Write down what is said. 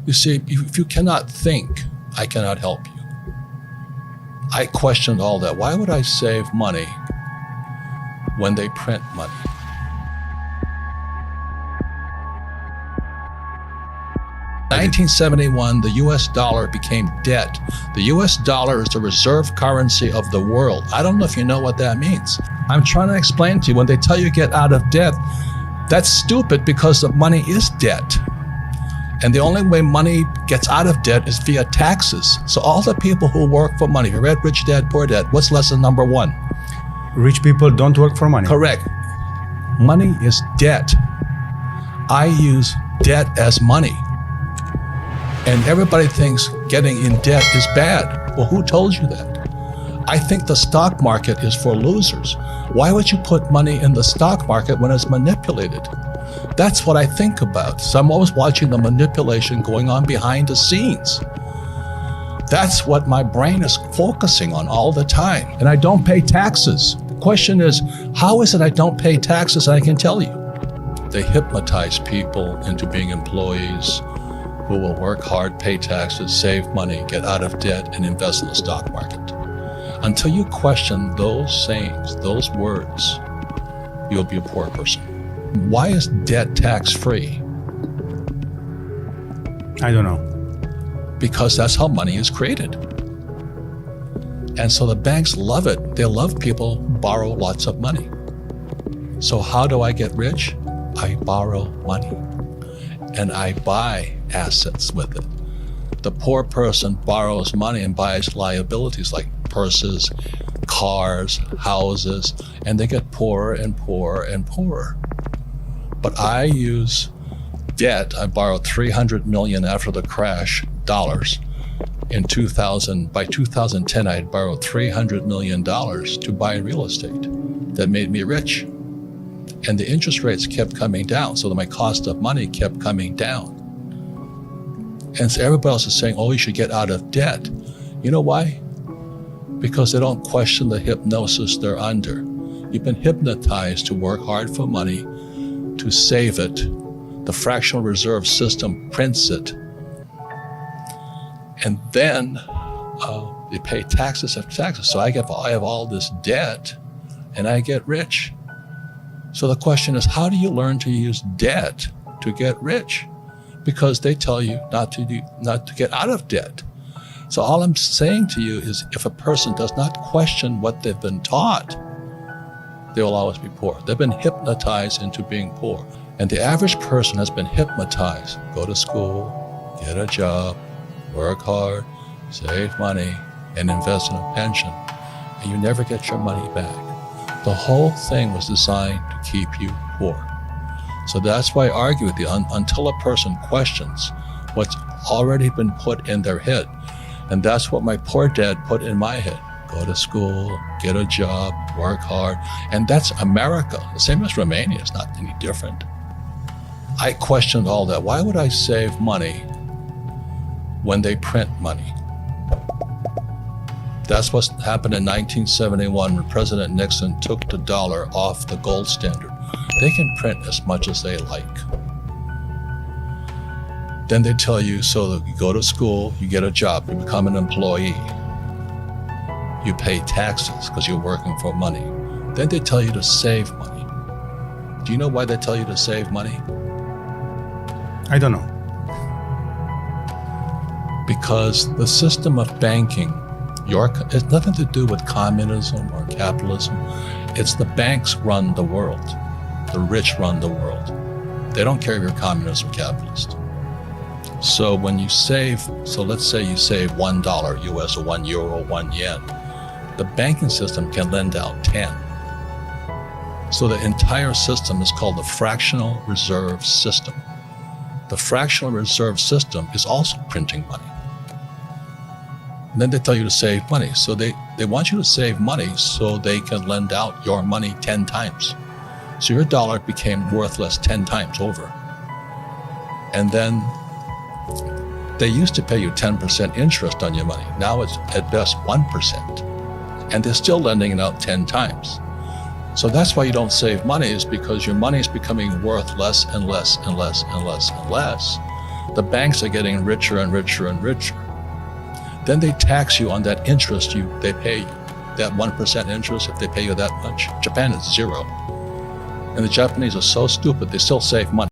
You see, if you cannot think, I cannot help you. I questioned all that. Why would I save money when they print money? In 1971, the US dollar became debt. The US dollar is the reserve currency of the world. I don't know if you know what that means. I'm trying to explain to you, when they tell you get out of debt, that's stupid because the money is debt. And the only way money gets out of debt is via taxes. So all the people who work for money, you read Rich Dad, Poor Dad, what's lesson number one? Rich people don't work for money. Correct. Money is debt. I use debt as money. And everybody thinks getting in debt is bad. Well, who told you that? I think the stock market is for losers. Why would you put money in the stock market when it's manipulated? That's what I think about. So I'm always watching the manipulation going on behind the scenes. That's what my brain is focusing on all the time. And I don't pay taxes. The question is, how is it I don't pay taxes? I can tell you. They hypnotize people into being employees who will work hard, pay taxes, save money, get out of debt, and invest in the stock market. Until you question those sayings, those words, you'll be a poor person. Why is debt tax-free? I don't know. Because that's how money is created. And so the banks love it. They love people who borrow lots of money. So how do I get rich? I borrow money. And I buy assets with it. The poor person borrows money and buys liabilities like purses, cars, houses, and they get poorer and poorer and poorer. But I use debt. I borrowed $300 million after the crash, dollars. In 2000, by 2010, I had borrowed $300 million to buy real estate. That made me rich. And the interest rates kept coming down, so that my cost of money kept coming down. And so everybody else is saying, oh, you should get out of debt. You know why? Because they don't question the hypnosis they're under. You've been hypnotized to work hard for money, to save it. The fractional reserve system prints it. And then they pay taxes after taxes. So I have all this debt and I get rich. So the question is, how do you learn to use debt to get rich? Because they tell you not to get out of debt. So all I'm saying to you is, if a person does not question what they've been taught, they will always be poor. They've been hypnotized into being poor. And the average person has been hypnotized. Go to school, get a job, work hard, save money, and invest in a pension. And you never get your money back. The whole thing was designed to keep you poor. So that's why I argue with you, until a person questions what's already been put in their head. And that's what my poor dad put in my head. Go to school, get a job, work hard. And that's America. The same as Romania. It's not any different. I questioned all that. Why would I save money when they print money? That's what happened in 1971 when President Nixon took the dollar off the gold standard. They can print as much as they like. Then they tell you, so that you go to school, you get a job, you become an employee. You pay taxes because you're working for money. Then they tell you to save money. Do you know why they tell you to save money? I don't know. Because the system of banking, it's nothing to do with communism or capitalism. It's the banks run the world. The rich run the world. They don't care if you're communist or capitalist. So when you save, so let's say you save $1 US or €1, 1 yen, the banking system can lend out 10. So the entire system is called the fractional reserve system. The fractional reserve system is also printing money. And then they tell you to save money. So they want you to save money so they can lend out your money 10 times. So your dollar became worthless 10 times over. And then they used to pay you 10% interest on your money. Now it's at best 1%. And they're still lending it out 10 times. So that's why you don't save money, is because your money is becoming worth less and less and less and less and less. The banks are getting richer and richer and richer. Then they tax you on that interest they pay you. That 1% interest, if they pay you that much. Japan is 0. And the Japanese are so stupid, they still save money.